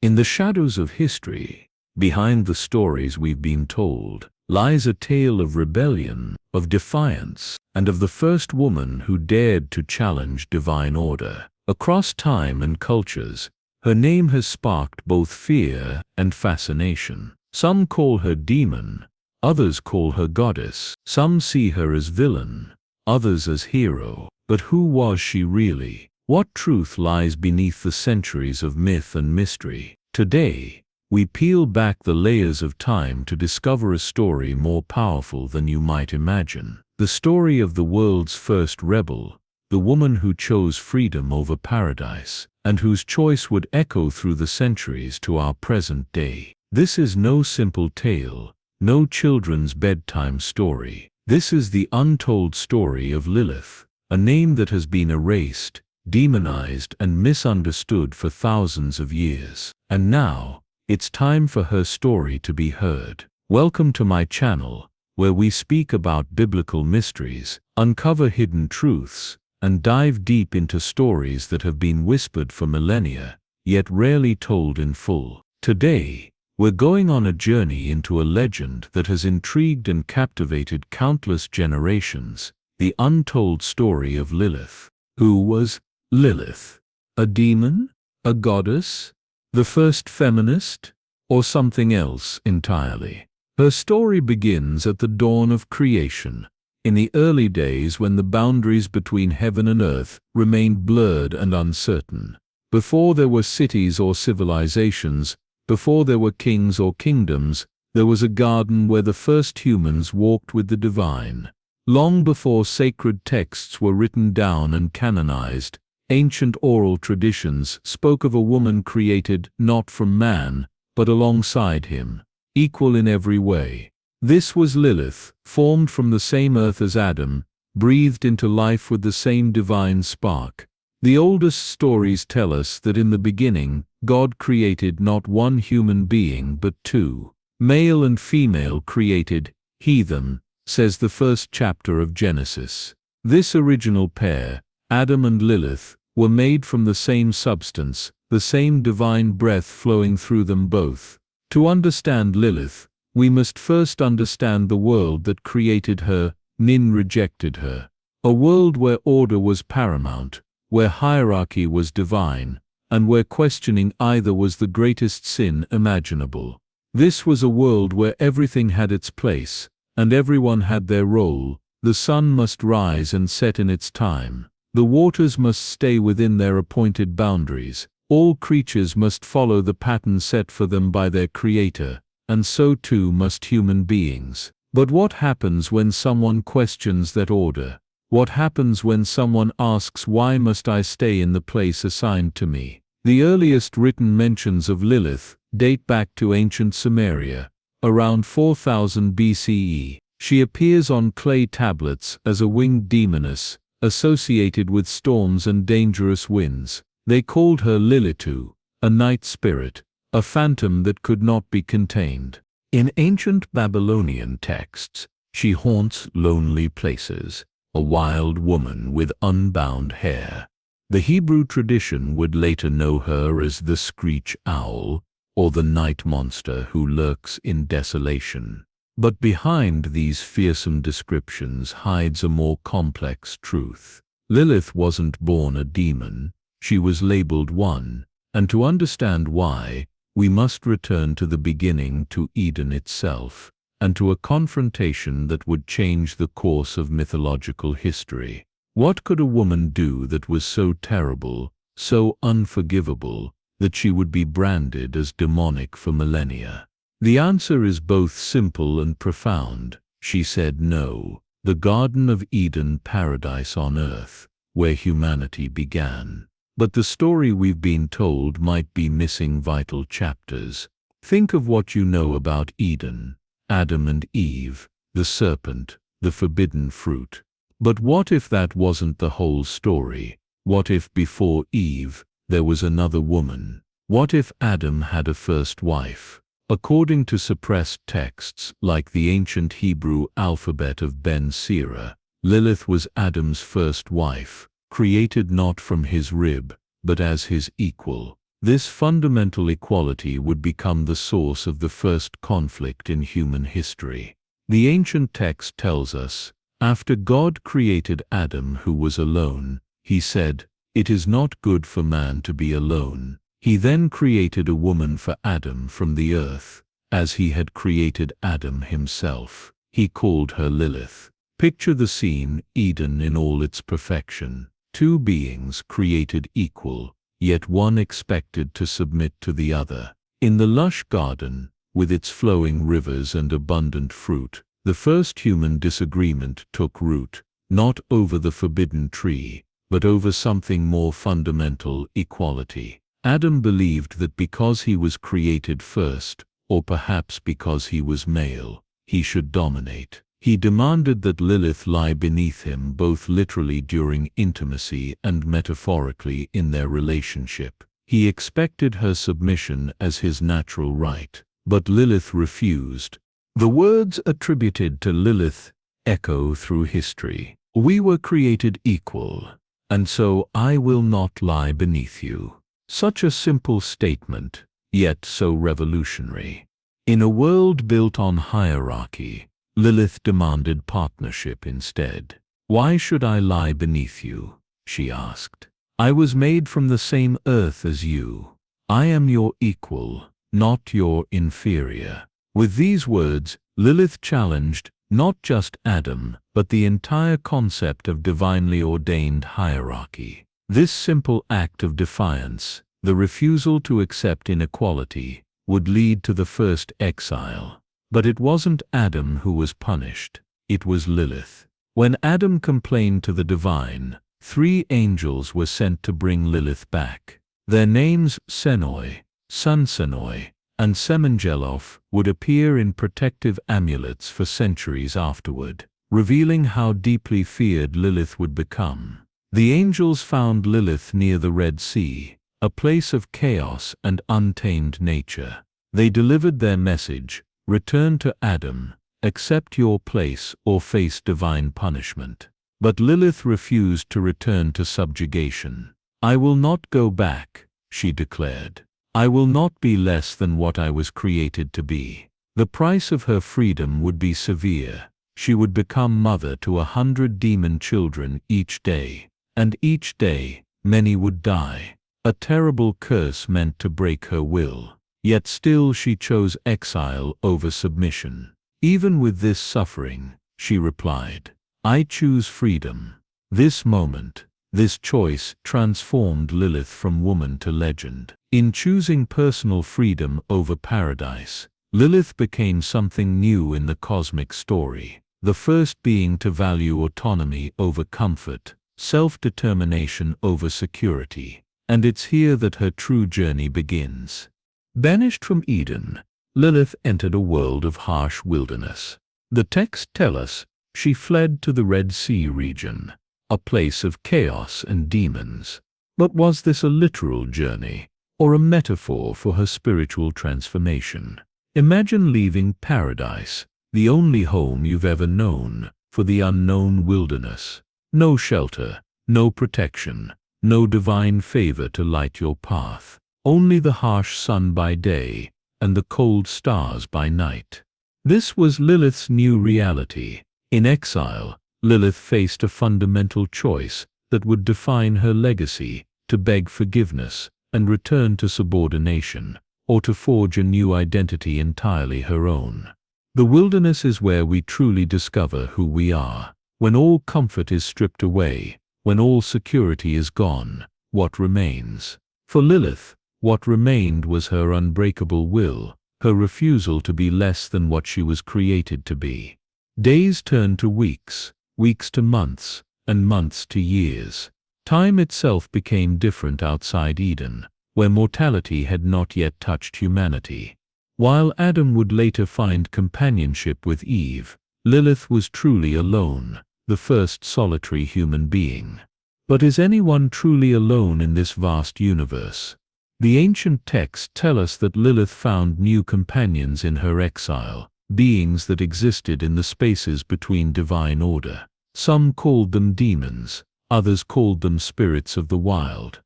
In the shadows of history, behind the stories we've been told, lies a tale of rebellion, of defiance, and of the first woman who dared to challenge divine order. Across time and cultures, her name has sparked both fear and fascination. Some call her demon, others call her goddess. Some see her as villain, others as hero. But who was she really? What truth lies beneath the centuries of myth and mystery? Today, we peel back the layers of time to discover a story more powerful than you might imagine. The story of the world's first rebel, the woman who chose freedom over paradise, and whose choice would echo through the centuries to our present day. This is no simple tale, no children's bedtime story. This is the untold story of Lilith, a name that has been erased, demonized, and misunderstood for thousands of years. And now, it's time for her story to be heard. Welcome to my channel, where we speak about biblical mysteries, uncover hidden truths, and dive deep into stories that have been whispered for millennia, yet rarely told in full. Today, we're going on a journey into a legend that has intrigued and captivated countless generations, the untold story of Lilith. Who was Lilith? A demon? A goddess? The first feminist? Or something else entirely? Her story begins at the dawn of creation, in the early days when the boundaries between heaven and earth remained blurred and uncertain. Before there were cities or civilizations, before there were kings or kingdoms, there was a garden where the first humans walked with the divine. Long before sacred texts were written down and canonized, ancient oral traditions spoke of a woman created not from man, but alongside him, equal in every way. This was Lilith, formed from the same earth as Adam, breathed into life with the same divine spark. The oldest stories tell us that in the beginning, God created not one human being but two. Male and female created, he them, says the first chapter of Genesis. This original pair, Adam and Lilith, were made from the same substance, the same divine breath flowing through them both. To understand Lilith, we must first understand the world that created her. Nin rejected her. A world where order was paramount, where hierarchy was divine, and where questioning either was the greatest sin imaginable. This was a world where everything had its place, and everyone had their role. The sun must rise and set in its time. The waters must stay within their appointed boundaries. All creatures must follow the pattern set for them by their Creator, and so too must human beings. But what happens when someone questions that order? What happens when someone asks, why must I stay in the place assigned to me? The earliest written mentions of Lilith date back to ancient Sumeria, around 4000 BCE. She appears on clay tablets as a winged demoness, associated with storms and dangerous winds. They called her Lilitu, a night spirit, a phantom that could not be contained. In ancient Babylonian texts, she haunts lonely places, a wild woman with unbound hair. The Hebrew tradition would later know her as the screech owl, or the night monster who lurks in desolation. But behind these fearsome descriptions hides a more complex truth. Lilith wasn't born a demon, she was labeled one, and to understand why, we must return to the beginning, to Eden itself, and to a confrontation that would change the course of mythological history. What could a woman do that was so terrible, so unforgivable, that she would be branded as demonic for millennia? The answer is both simple and profound. She said no. The Garden of Eden, paradise on earth, where humanity began. But the story we've been told might be missing vital chapters. Think of what you know about Eden, Adam and Eve, the serpent, the forbidden fruit. But what if that wasn't the whole story? What if before Eve, there was another woman? What if Adam had a first wife? According to suppressed texts like the ancient Hebrew alphabet of Ben Sira, Lilith was Adam's first wife, created not from his rib, but as his equal. This fundamental equality would become the source of the first conflict in human history. The ancient text tells us, after God created Adam who was alone, he said, "It is not good for man to be alone." He then created a woman for Adam from the earth, as he had created Adam himself. He called her Lilith. Picture the scene, Eden in all its perfection. Two beings created equal, yet one expected to submit to the other. In the lush garden, with its flowing rivers and abundant fruit, the first human disagreement took root, not over the forbidden tree, but over something more fundamental: equality. Adam believed that because he was created first, or perhaps because he was male, he should dominate. He demanded that Lilith lie beneath him, both literally during intimacy and metaphorically in their relationship. He expected her submission as his natural right, but Lilith refused. The words attributed to Lilith echo through history. "We were created equal, and so I will not lie beneath you." Such a simple statement, yet so revolutionary. In a world built on hierarchy, Lilith demanded partnership instead. "Why should I lie beneath you?" she asked. "I was made from the same earth as you. I am your equal, not your inferior." With these words, Lilith challenged not just Adam, but the entire concept of divinely ordained hierarchy. This simple act of defiance, the refusal to accept inequality, would lead to the first exile. But it wasn't Adam who was punished, it was Lilith. When Adam complained to the divine, 3 angels were sent to bring Lilith back. Their names, Senoi, Sun Senoi, and Semengelof, would appear in protective amulets for centuries afterward, revealing how deeply feared Lilith would become. The angels found Lilith near the Red Sea, a place of chaos and untamed nature. They delivered their message: return to Adam, accept your place or face divine punishment. But Lilith refused to return to subjugation. "I will not go back," she declared. "I will not be less than what I was created to be." The price of her freedom would be severe. She would become mother to 100 demon children each day, and each day, many would die. A terrible curse meant to break her will. Yet still she chose exile over submission. "Even with this suffering," she replied, "I choose freedom." This moment, this choice transformed Lilith from woman to legend. In choosing personal freedom over paradise, Lilith became something new in the cosmic story, the first being to value autonomy over comfort, self-determination over security. And it's here that her true journey begins. Banished from Eden, Lilith entered a world of harsh wilderness. The texts tell us she fled to the Red Sea region, a place of chaos and demons. But was this a literal journey, or a metaphor for her spiritual transformation? Imagine leaving paradise, the only home you've ever known, for the unknown wilderness. No shelter, no protection, no divine favor to light your path. Only the harsh sun by day and the cold stars by night. This was Lilith's new reality. In exile, Lilith faced a fundamental choice that would define her legacy: to beg forgiveness and return to subordination, or to forge a new identity entirely her own. The wilderness is where we truly discover who we are. When all comfort is stripped away, when all security is gone, what remains? For Lilith, what remained was her unbreakable will, her refusal to be less than what she was created to be. Days turned to weeks, weeks to months, and months to years. Time itself became different outside Eden, where mortality had not yet touched humanity. While Adam would later find companionship with Eve, Lilith was truly alone, the first solitary human being. But is anyone truly alone in this vast universe? The ancient texts tell us that Lilith found new companions in her exile, beings that existed in the spaces between divine order. Some called them demons, others called them spirits of the wild.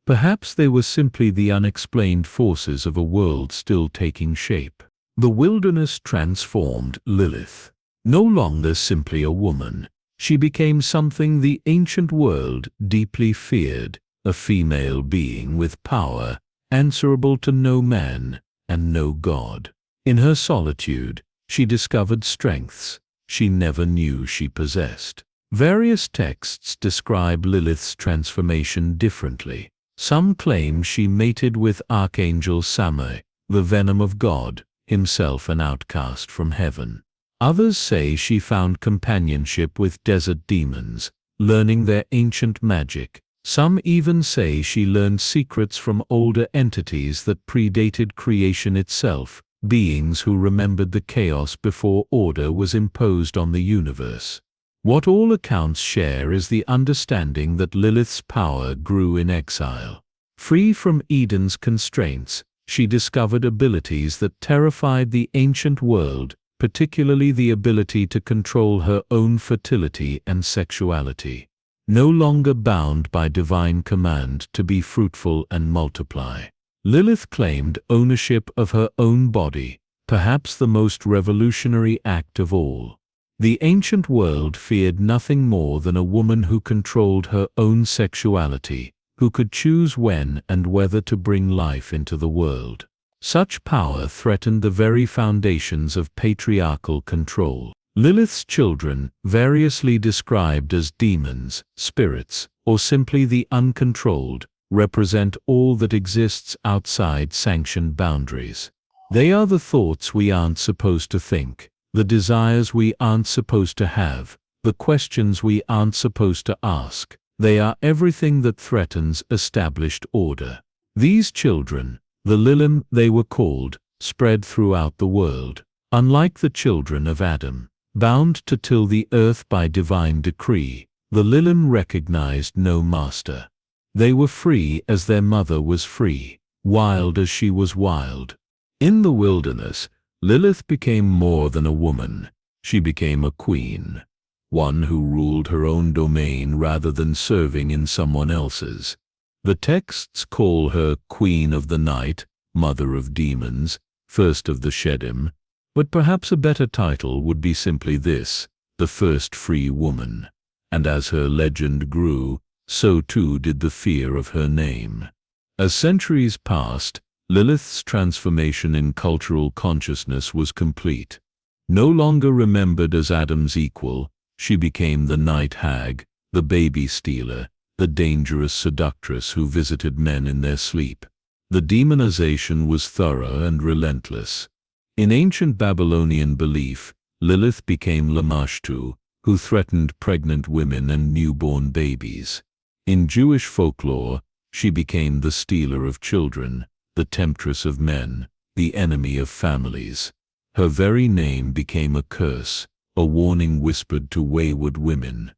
Perhaps they were simply the unexplained forces of a world still taking shape. The wilderness transformed Lilith. No longer simply a woman, she became something the ancient world deeply feared, a female being with power, answerable to no man and no god. In her solitude, she discovered strengths she never knew she possessed. Various texts describe Lilith's transformation differently. Some claim she mated with Archangel Samael, the venom of God, himself an outcast from heaven. Others say she found companionship with desert demons, learning their ancient magic. Some even say she learned secrets from older entities that predated creation itself, beings who remembered the chaos before order was imposed on the universe. What all accounts share is the understanding that Lilith's power grew in exile. Free from Eden's constraints, she discovered abilities that terrified the ancient world, particularly the ability to control her own fertility and sexuality. No longer bound by divine command to be fruitful and multiply, Lilith claimed ownership of her own body, perhaps the most revolutionary act of all. The ancient world feared nothing more than a woman who controlled her own sexuality, who could choose when and whether to bring life into the world. Such power threatened the very foundations of patriarchal control. Lilith's children, variously described as demons, spirits, or simply the uncontrolled, represent all that exists outside sanctioned boundaries. They are the thoughts we aren't supposed to think, the desires we aren't supposed to have, the questions we aren't supposed to ask. They are everything that threatens established order. These children, the Lilith they were called, spread throughout the world. Unlike the children of Adam, bound to till the earth by divine decree, the Lilith recognized no master. They were free as their mother was free, wild as she was wild. In the wilderness, Lilith became more than a woman. She became a queen, one who ruled her own domain rather than serving in someone else's. The texts call her Queen of the Night, Mother of Demons, First of the Shedim, but perhaps a better title would be simply this, the First Free Woman. And as her legend grew, so too did the fear of her name. As centuries passed, Lilith's transformation in cultural consciousness was complete. No longer remembered as Adam's equal, she became the night hag, the baby stealer, the dangerous seductress who visited men in their sleep. The demonization was thorough and relentless. In ancient Babylonian belief, Lilith became Lamashtu, who threatened pregnant women and newborn babies. In Jewish folklore, she became the stealer of children, the temptress of men, the enemy of families. Her very name became a curse, a warning whispered to wayward women.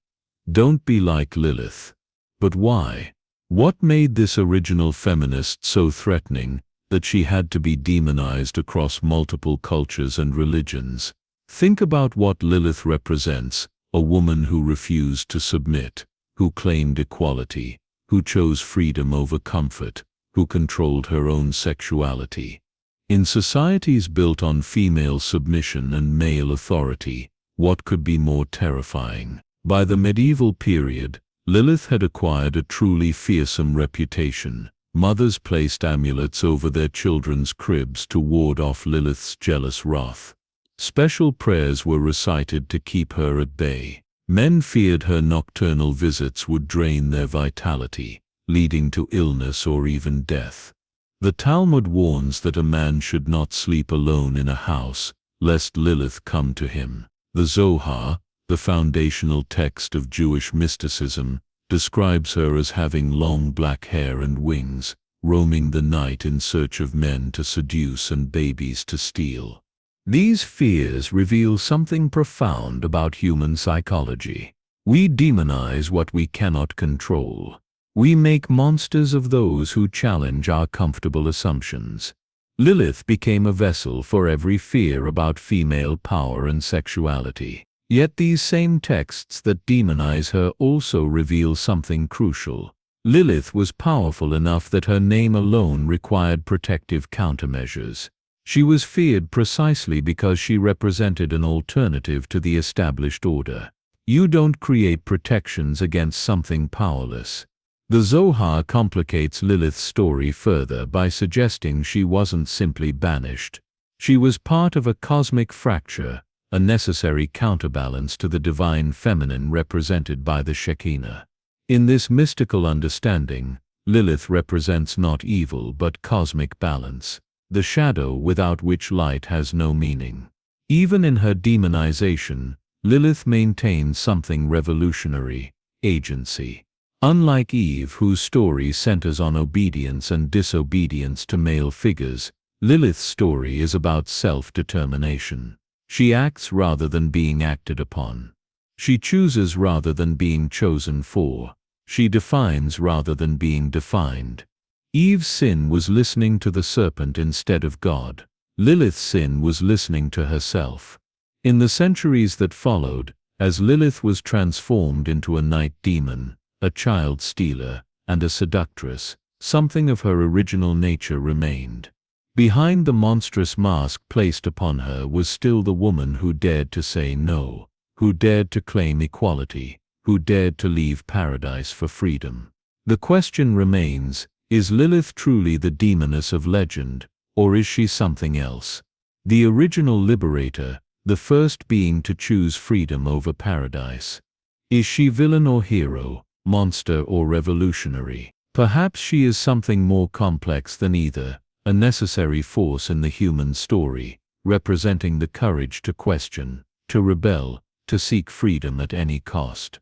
Don't be like Lilith. But why? What made this original feminist so threatening that she had to be demonized across multiple cultures and religions? Think about what Lilith represents, a woman who refused to submit, who claimed equality, who chose freedom over comfort, who controlled her own sexuality. In societies built on female submission and male authority, what could be more terrifying? By the medieval period, Lilith had acquired a truly fearsome reputation. Mothers placed amulets over their children's cribs to ward off Lilith's jealous wrath. Special prayers were recited to keep her at bay. Men feared her nocturnal visits would drain their vitality, leading to illness or even death. The Talmud warns that a man should not sleep alone in a house, lest Lilith come to him. The Zohar, the foundational text of Jewish mysticism, describes her as having long black hair and wings, roaming the night in search of men to seduce and babies to steal. These fears reveal something profound about human psychology. We demonize what we cannot control. We make monsters of those who challenge our comfortable assumptions. Lilith became a vessel for every fear about female power and sexuality. Yet these same texts that demonize her also reveal something crucial. Lilith was powerful enough that her name alone required protective countermeasures. She was feared precisely because she represented an alternative to the established order. You don't create protections against something powerless. The Zohar complicates Lilith's story further by suggesting she wasn't simply banished. She was part of a cosmic fracture, a necessary counterbalance to the divine feminine represented by the Shekinah. In this mystical understanding, Lilith represents not evil but cosmic balance, the shadow without which light has no meaning. Even in her demonization, Lilith maintains something revolutionary: agency. Unlike Eve, whose story centers on obedience and disobedience to male figures, Lilith's story is about self-determination. She acts rather than being acted upon. She chooses rather than being chosen for. She defines rather than being defined. Eve's sin was listening to the serpent instead of God. Lilith's sin was listening to herself. In the centuries that followed, as Lilith was transformed into a night demon, a child stealer, and a seductress, something of her original nature remained. Behind the monstrous mask placed upon her was still the woman who dared to say no, who dared to claim equality, who dared to leave paradise for freedom. The question remains, is Lilith truly the demoness of legend, or is she something else? The original liberator, the first being to choose freedom over paradise. Is she villain or hero, monster or revolutionary? Perhaps she is something more complex than either, a necessary force in the human story, representing the courage to question, to rebel, to seek freedom at any cost.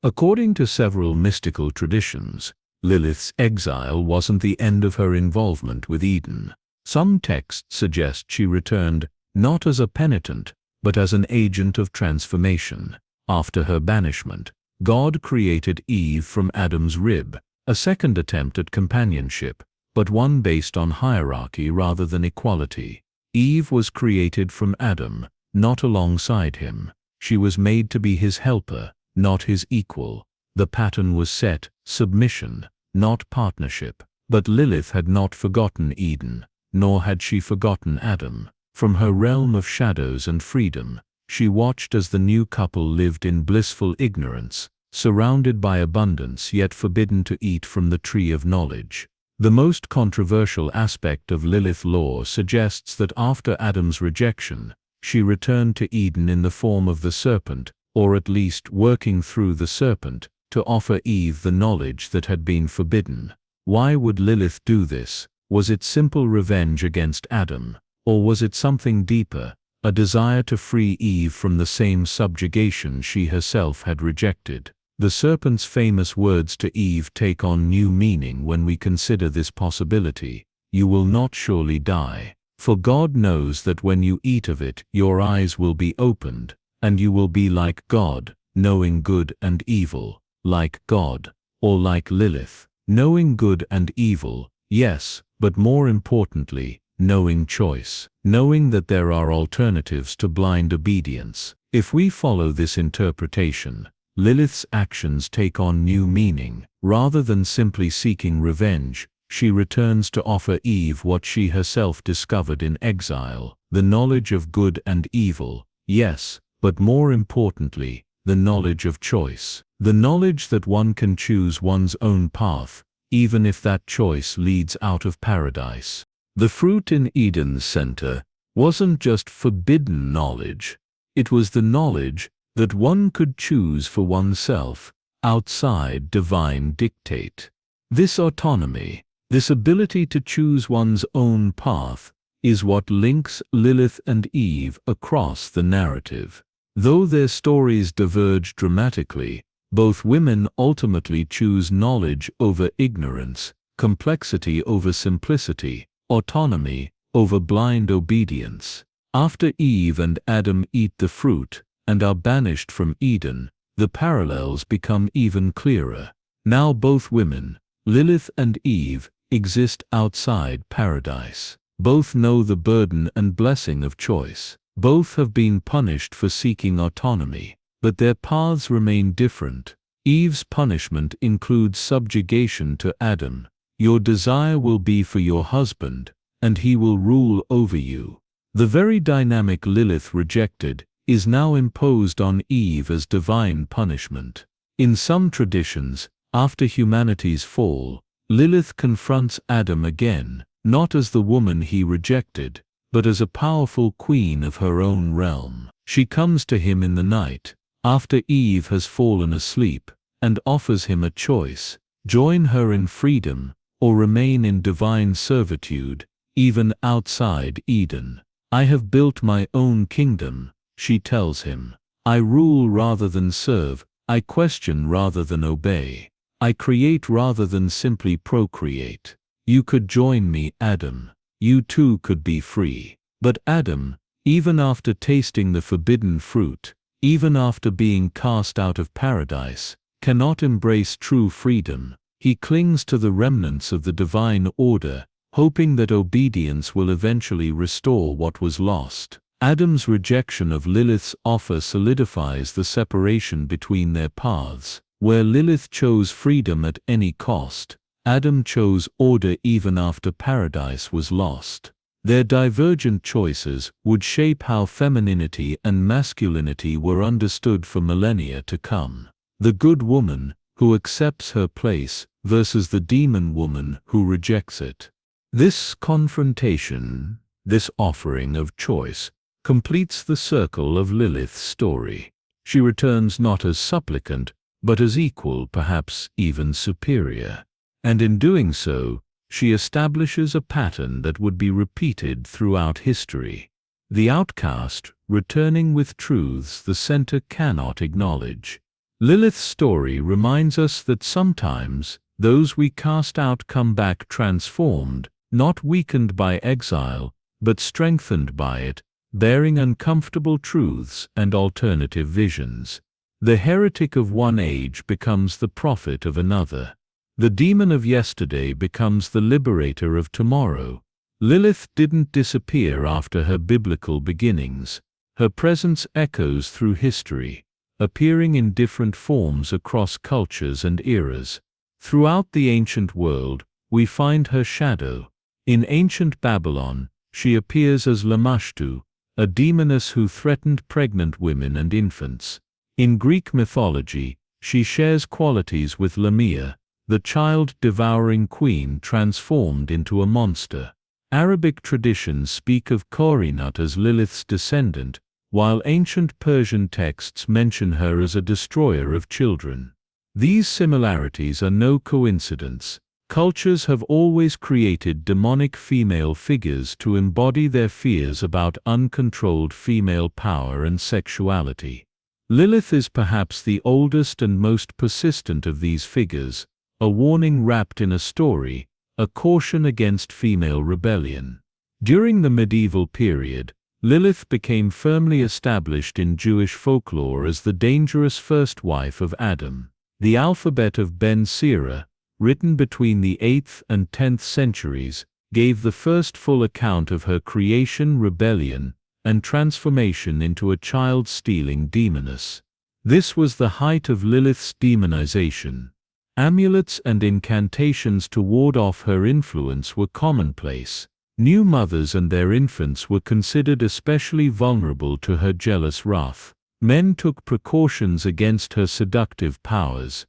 According to several mystical traditions, Lilith's exile wasn't the end of her involvement with Eden. Some texts suggest she returned, not as a penitent, but as an agent of transformation. After her banishment, God created Eve from Adam's rib, a second attempt at companionship, but one based on hierarchy rather than equality. Eve was created from Adam, not alongside him. She was made to be his helper, not his equal. The pattern was set: submission, not partnership. But Lilith had not forgotten Eden, nor had she forgotten Adam. From her realm of shadows and freedom, she watched as the new couple lived in blissful ignorance, surrounded by abundance yet forbidden to eat from the tree of knowledge. The most controversial aspect of Lilith lore suggests that after Adam's rejection, she returned to Eden in the form of the serpent, or at least working through the serpent, to offer Eve the knowledge that had been forbidden. Why would Lilith do this? Was it simple revenge against Adam, or was it something deeper, a desire to free Eve from the same subjugation she herself had rejected? The serpent's famous words to Eve take on new meaning when we consider this possibility: "You will not surely die, for God knows that when you eat of it your eyes will be opened, and you will be like God, knowing good and evil." Like God, or like Lilith? Knowing good and evil, yes, but more importantly, knowing choice, knowing that there are alternatives to blind obedience. If we follow this interpretation, Lilith's actions take on new meaning. Rather than simply seeking revenge, she returns to offer Eve what she herself discovered in exile: the knowledge of good and evil, yes, but more importantly, the knowledge of choice. The knowledge that one can choose one's own path, even if that choice leads out of paradise. The fruit in Eden's center wasn't just forbidden knowledge. It was the knowledge that one could choose for oneself, outside divine dictate. This autonomy, this ability to choose one's own path, is what links Lilith and Eve across the narrative. Though their stories diverge dramatically, both women ultimately choose knowledge over ignorance, complexity over simplicity, autonomy over blind obedience. After Eve and Adam eat the fruit and are banished from Eden, the parallels become even clearer. Now both women, Lilith and Eve, exist outside paradise. Both know the burden and blessing of choice. Both have been punished for seeking autonomy, but their paths remain different. Eve's punishment includes subjugation to Adam. Your desire will be for your husband, and he will rule over you. The very dynamic Lilith rejected is now imposed on Eve as divine punishment. In some traditions, after humanity's fall, Lilith confronts Adam again, not as the woman he rejected, but as a powerful queen of her own realm. She comes to him in the night, after Eve has fallen asleep, and offers him a choice: join her in freedom, or remain in divine servitude, even outside Eden. I have built my own kingdom, she tells him. I rule rather than serve, I question rather than obey. I create rather than simply procreate. You could join me, Adam. You too could be free. But Adam, even after tasting the forbidden fruit, even after being cast out of paradise, cannot embrace true freedom. He clings to the remnants of the divine order, hoping that obedience will eventually restore what was lost. Adam's rejection of Lilith's offer solidifies the separation between their paths. Where Lilith chose freedom at any cost, Adam chose order even after paradise was lost. Their divergent choices would shape how femininity and masculinity were understood for millennia to come. The good woman, who accepts her place, versus the demon woman who rejects it. This confrontation, this offering of choice, completes the circle of Lilith's story. She returns not as supplicant, but as equal, perhaps even superior. And in doing so, she establishes a pattern that would be repeated throughout history. The outcast, returning with truths the center cannot acknowledge. Lilith's story reminds us that sometimes, those we cast out come back transformed, not weakened by exile, but strengthened by it, bearing uncomfortable truths and alternative visions. The heretic of one age becomes the prophet of another. The demon of yesterday becomes the liberator of tomorrow. Lilith didn't disappear after her biblical beginnings. Her presence echoes through history, appearing in different forms across cultures and eras. Throughout the ancient world, we find her shadow. In ancient Babylon, she appears as Lamashtu, a demoness who threatened pregnant women and infants. In Greek mythology, she shares qualities with Lamia, the child-devouring queen transformed into a monster. Arabic traditions speak of Korinut as Lilith's descendant, while ancient Persian texts mention her as a destroyer of children. These similarities are no coincidence. Cultures have always created demonic female figures to embody their fears about uncontrolled female power and sexuality. Lilith is perhaps the oldest and most persistent of these figures, a warning wrapped in a story, a caution against female rebellion. During the medieval period, Lilith became firmly established in Jewish folklore as the dangerous first wife of Adam. The alphabet of Ben Sira, written between the 8th and 10th centuries, gave the first full account of her creation, rebellion, and transformation into a child-stealing demoness. This was the height of Lilith's demonization. Amulets and incantations to ward off her influence were commonplace. New mothers and their infants were considered especially vulnerable to her jealous wrath. Men took precautions against her seductive powers.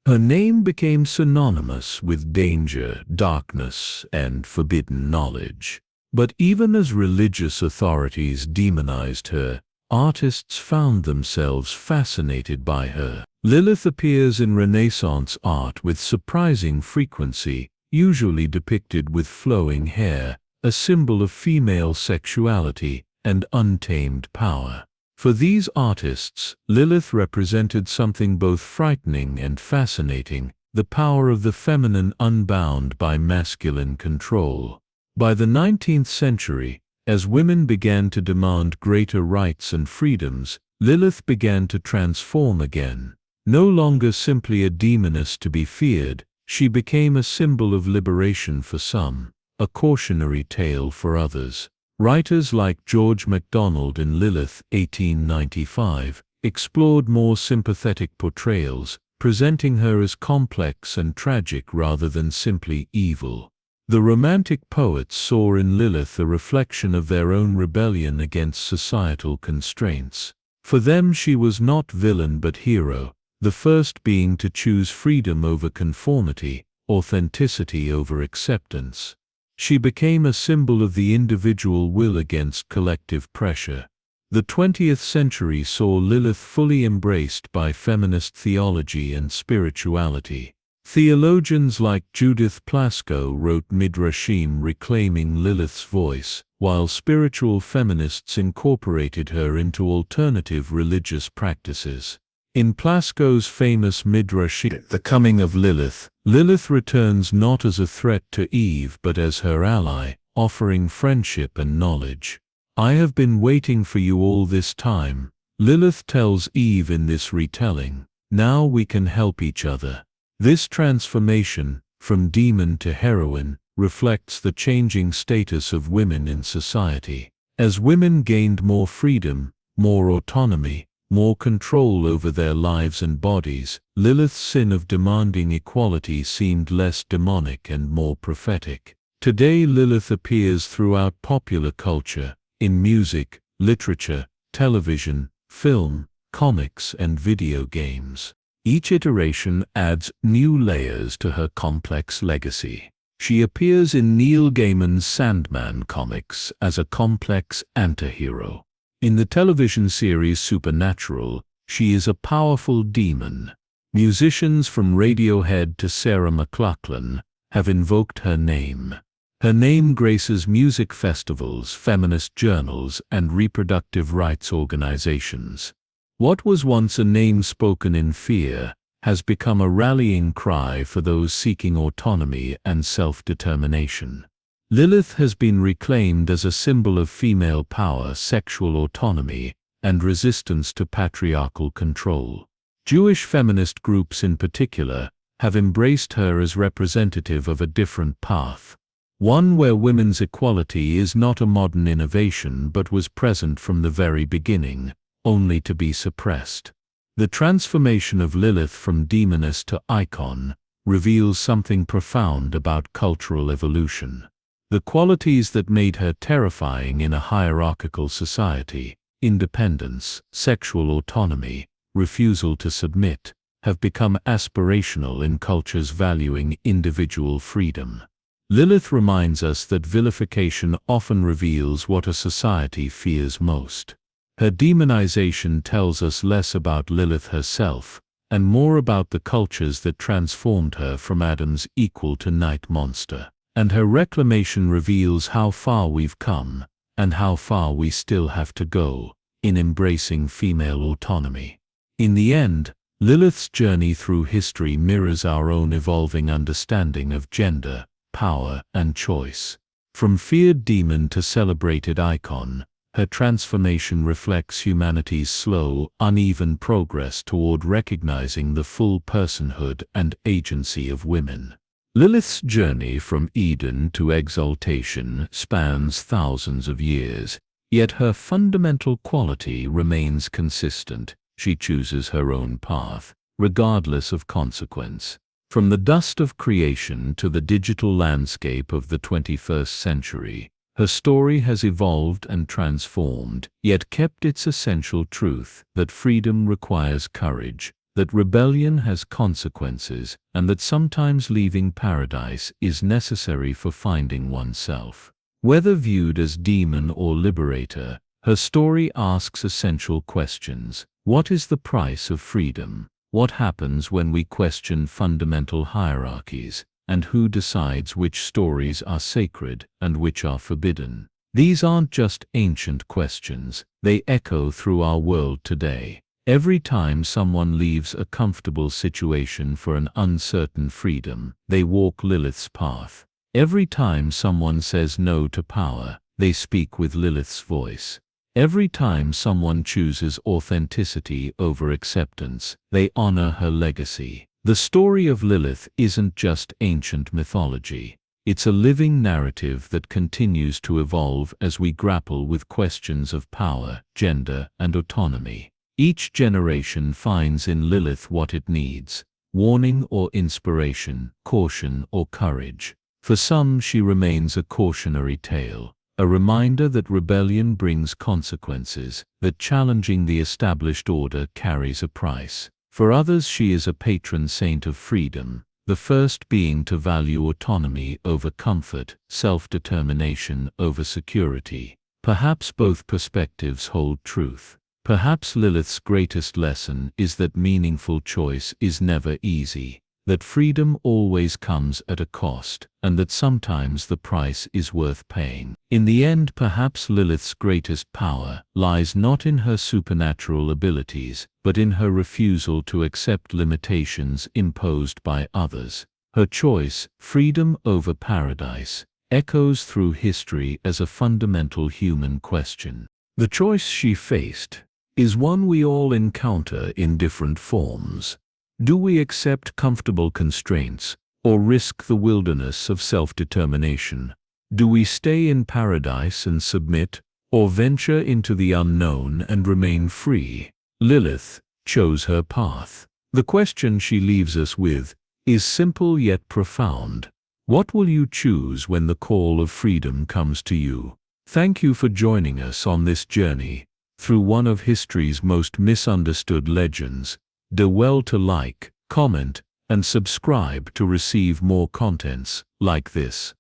Her name became synonymous with danger, darkness, and forbidden knowledge. But even as religious authorities demonized her, artists found themselves fascinated by her. Lilith appears in Renaissance art with surprising frequency, usually depicted with flowing hair, a symbol of female sexuality and untamed power. For these artists, Lilith represented something both frightening and fascinating, the power of the feminine unbound by masculine control. By the 19th century, as women began to demand greater rights and freedoms, Lilith began to transform again. No longer simply a demoness to be feared, she became a symbol of liberation for some, a cautionary tale for others. Writers like George MacDonald in Lilith, 1895, explored more sympathetic portrayals, presenting her as complex and tragic rather than simply evil. The Romantic poets saw in Lilith a reflection of their own rebellion against societal constraints. For them she was not villain but hero, the first being to choose freedom over conformity, authenticity over acceptance. She became a symbol of the individual will against collective pressure. The 20th century saw Lilith fully embraced by feminist theology and spirituality. Theologians like Judith Plasko wrote Midrashim reclaiming Lilith's voice, while spiritual feminists incorporated her into alternative religious practices. In Plasko's famous Midrashim, The Coming of Lilith, Lilith returns not as a threat to Eve but as her ally, offering friendship and knowledge. "I have been waiting for you all this time," Lilith tells Eve in this retelling. "Now we can help each other." This transformation, from demon to heroine, reflects the changing status of women in society. As women gained more freedom, more autonomy, more control over their lives and bodies, Lilith's sin of demanding equality seemed less demonic and more prophetic. Today Lilith appears throughout popular culture, in music, literature, television, film, comics and video games. Each iteration adds new layers to her complex legacy. She appears in Neil Gaiman's Sandman comics as a complex antihero. In the television series Supernatural, she is a powerful demon. Musicians from Radiohead to Sarah McLachlan have invoked her name. Her name graces music festivals, feminist journals, and reproductive rights organizations. What was once a name spoken in fear has become a rallying cry for those seeking autonomy and self-determination. Lilith has been reclaimed as a symbol of female power, sexual autonomy, and resistance to patriarchal control. Jewish feminist groups in particular have embraced her as representative of a different path, one where women's equality is not a modern innovation but was present from the very beginning, only to be suppressed. The transformation of Lilith from demoness to icon reveals something profound about cultural evolution. The qualities that made her terrifying in a hierarchical society, independence, sexual autonomy, refusal to submit, have become aspirational in cultures valuing individual freedom. Lilith reminds us that vilification often reveals what a society fears most. Her demonization tells us less about Lilith herself, and more about the cultures that transformed her from Adam's equal to night monster. And her reclamation reveals how far we've come, and how far we still have to go, in embracing female autonomy. In the end, Lilith's journey through history mirrors our own evolving understanding of gender, power, and choice. From feared demon to celebrated icon, her transformation reflects humanity's slow, uneven progress toward recognizing the full personhood and agency of women. Lilith's journey from Eden to exaltation spans thousands of years, yet her fundamental quality remains consistent. She chooses her own path, regardless of consequence. From the dust of creation to the digital landscape of the 21st century, her story has evolved and transformed, yet kept its essential truth that freedom requires courage, that rebellion has consequences, and that sometimes leaving paradise is necessary for finding oneself. Whether viewed as demon or liberator, her story asks essential questions. What is the price of freedom? What happens when we question fundamental hierarchies? And who decides which stories are sacred and which are forbidden? These aren't just ancient questions, they echo through our world today. Every time someone leaves a comfortable situation for an uncertain freedom, they walk Lilith's path. Every time someone says no to power, they speak with Lilith's voice. Every time someone chooses authenticity over acceptance, they honor her legacy. The story of Lilith isn't just ancient mythology. It's a living narrative that continues to evolve as we grapple with questions of power, gender, and autonomy. Each generation finds in Lilith what it needs: warning or inspiration, caution or courage. For some she remains a cautionary tale, a reminder that rebellion brings consequences, that challenging the established order carries a price. For others she is a patron saint of freedom, the first being to value autonomy over comfort, self-determination over security. Perhaps both perspectives hold truth. Perhaps Lilith's greatest lesson is that meaningful choice is never easy, that freedom always comes at a cost, and that sometimes the price is worth paying. In the end, perhaps Lilith's greatest power lies not in her supernatural abilities, but in her refusal to accept limitations imposed by others. Her choice, freedom over paradise, echoes through history as a fundamental human question. The choice she faced is one we all encounter in different forms. Do we accept comfortable constraints, or risk the wilderness of self-determination? Do we stay in paradise and submit, or venture into the unknown and remain free? Lilith chose her path. The question she leaves us with is simple yet profound. What will you choose when the call of freedom comes to you? Thank you for joining us on this journey through one of history's most misunderstood legends. Do well to like, comment, and subscribe to receive more contents like this.